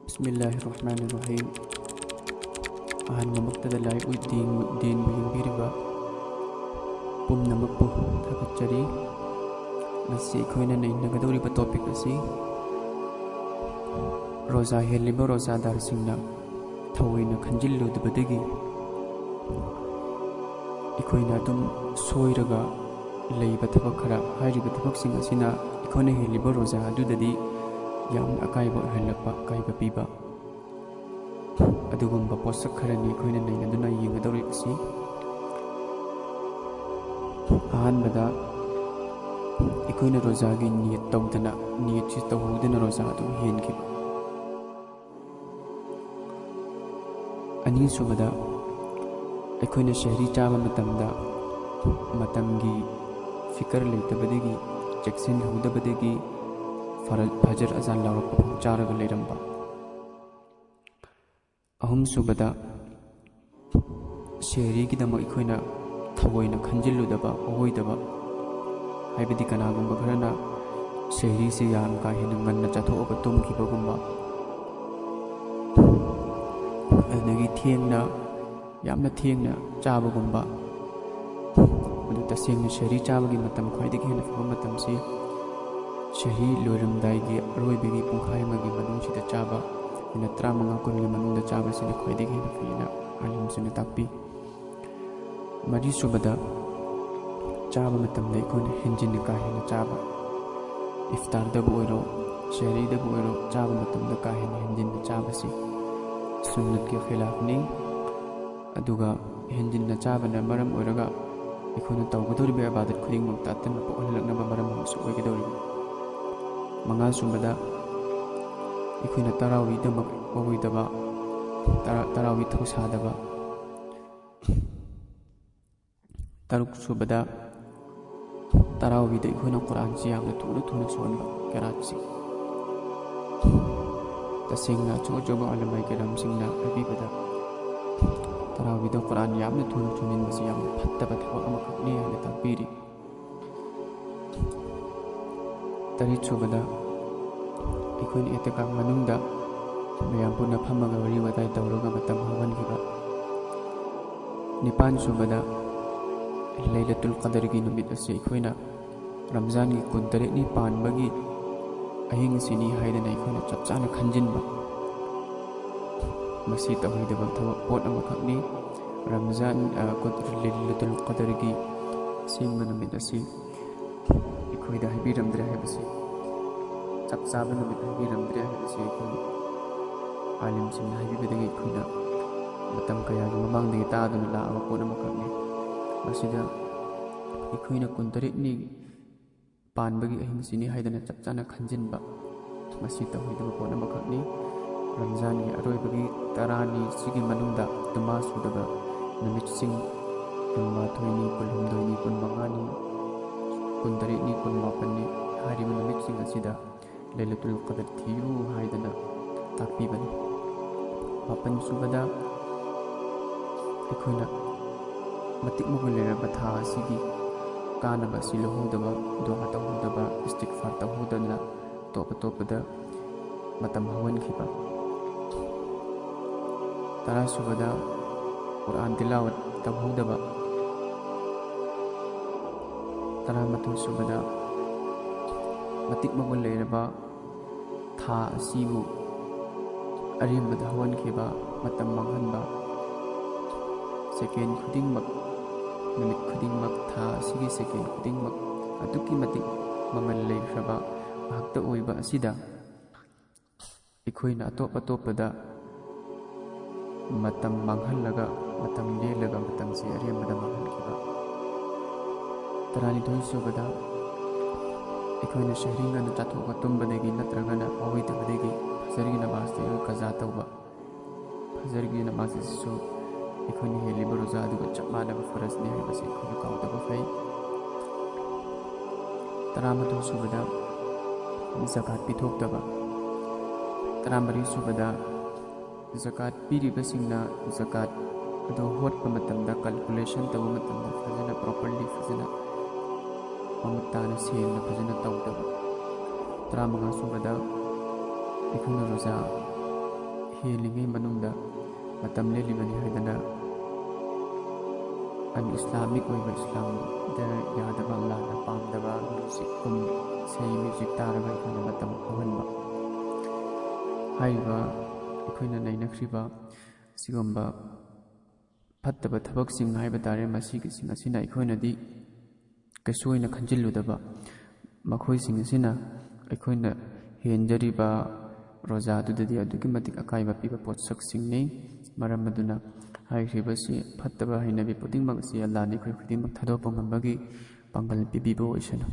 Bismillahirrahmanirrahim. Ahanmamaktada lai din yingbiriba pumnamakpu thakachari ngasi aikoina nainagadoriba topic asi roza heliba rozadar singna thawoina khanjilludabadagi aikoina adum soiraga leiba thabak khara hairiba thabak sing asina aikoina heliba roza adudadi yam akaiba helakpa kaiba piba adugumba posak kharani aikoina nainaduna yingadori asi ahanbada aikoina rozagi niyat tawdana niyat chi tawhudana roza adu henkiba ani subada aikoina shahri chama matamgi fikar leitabadagi jackson hudabadagi fajar azan lawrak charaga leiramba ahum subada shehri gidama aikoina thawoina khanjilludaba ohoidaba haibadi kanagumba kharana shehri se yam ka hena nganna chathoga tumkhibagumba adagi thengna yamna thengna chabagumba adu tasengna shehri chabagi matam khwaidagi hena faba matam se shehri loiramdaigi aroibagi pungkhai magi manungsida chaba ina 35 kungi manungda chaba sina khwaidagi hena fina alimsina takpi mari subada chaba matamda aikoina henjinna ka hena chaba iftar dabu oiro shehri dabu oiro chaba matamda ka hena henjinna chaba si sunnat ki khilaf ni aduga henjinna chaba na maram oiraga aikoina tawgadori be abadat khuding makta tan pa onlaknaba maram hamsu oigidori manga subada aikoina tarawi damak oidaba tarawi thausadaba taruk subada tarawi da aikoina quran si yamna thuna sonba karachi tasengna chojoba alamai karam singna abibada tarawi da quran yamna thuna chunin basi yamna phattaba thawak amakni hana takbiri tari subada aikoina etika manungda mayam puna phamaga wari watai tawraga matam hawangiba nipan subada Lailatul Qadar gi numit asi aikoina Ramzan gi kuntare ni panbagi ahing sini haidana aikoina chapchana khanjinba masi tawhidaba thawa pot amakhakni Ramzan Lailatul Qadar gi singba numit asi aikoida habiramdra habasi chapchaba numit habiramdra habasi aikoina alim singna habibadagi aikoina matam kaya gi mamangdagi taaduna laaba pot amakhakni masida aikoina kuntare ni panbagi ahing sini haidana chapchana khanjinba masi tawhidaba pot amakhakni Ramzan gi aroibagi tarani sigi manungda tuma sudaba numit sing kunma thoini kulhumdoi kunmangani kuntare ni kunmapani hariba numit sing asida Lailatul Qadar thiyu haidana takpibani mapan subada aikoina matik mugulera batha sigi kanaba silohudaba dua tawhudaba istighfar tawhudana topada matam hawan khiba tara subada Quran tilawat tawhudaba tara matu subada matik mugulera ba tha asibu arimbada hawan khiba matam manghanba second khudingmak numit khudingmak tha sigi second khudingmak aduki matik mamal leikhaba hakta oiba asida aikoina atopada matam manghallaga matam lelaga matam se ariambada manghankiba tarani thoi subada aikoina shahringa na tathoga tumbadagi natragana oidabadagi fajrgi namaz te qaza tawba fajrgi namaz su aikoina heliba roza aduga chapmanaba faras ne habasi aikoina kaudaba fai taramatu subada zakat pithokdaba taramari subada zakat piribasingna zakat ado hotpa matamda calculation tabu matamda fajana properly fajana mamutana sengna fajana tawdaba 35 subada aikoina roza ꯍꯦꯜꯂꯤꯉꯩ ꯃꯅꯨꯡꯗ ꯃꯇꯝ ꯂꯦꯜꯂꯤꯕꯅꯤ ꯍꯥꯏꯗꯅ ꯑꯟ Islamic ꯑꯣꯏꯕ ꯏꯁꯂꯥꯝꯗ ꯌꯥꯗꯕ ꯂꯥꯟꯅ ꯄꯥꯝꯗꯕ ꯃ꯭ꯌꯨꯖꯤꯛꯀꯨꯝ ꯏꯁꯩ music ꯇꯥꯔꯒ ꯑꯩꯈꯣꯏꯅ ꯃꯇꯝ ꯍꯧꯍꯟꯕ ꯍꯥꯏꯔꯤꯕ ꯑꯩꯈꯣꯏꯅ ꯅꯩꯅꯈ꯭ꯔꯤꯕ ꯑꯁꯤꯒꯨꯝꯕ ꯐꯠꯇꯕ ꯊꯕꯛꯁꯤꯡ ꯍꯥꯏꯕ ꯇꯥꯔꯦ ꯃꯁꯤꯒꯤꯁꯤꯡ ꯑꯁꯤꯅ ꯑꯩꯈꯣꯏꯅꯗꯤ ꯀꯩꯁꯨ ꯑꯣꯏꯅ ꯈꯟꯖꯤꯜꯂꯨꯗꯕ ꯃꯈꯣꯏꯁꯤꯡ ꯑꯁꯤꯅ ꯑꯩꯈꯣꯏꯅ ꯍꯦꯟꯖꯔꯤꯕ ꯔꯣꯖꯥꯗꯨꯗꯗꯤ ꯑꯗꯨꯛꯀꯤ ꯃꯇꯤꯛ ꯑꯀꯥꯏꯕ ꯄꯤꯕ ꯄꯣꯠꯁꯛꯁꯤꯡꯅꯤ ꯃꯔꯝ ꯑꯗꯨꯅ ꯍꯥꯏꯈ꯭ꯔꯤꯕꯁꯤ ꯐꯠꯇꯕ ꯍꯩꯅꯕꯤ ꯈꯨꯗꯤꯡꯃꯛ ꯑꯁꯤ ꯑꯜꯂꯥꯍꯅ ꯑꯩꯈꯣꯏ ꯈꯨꯗꯤꯡꯃꯛ ꯊꯥꯗꯣꯛꯄ ꯉꯝꯕꯒꯤ ꯄꯥꯡꯒꯜ ꯄꯤꯕꯤꯕ ꯑꯣꯏꯁꯅꯨ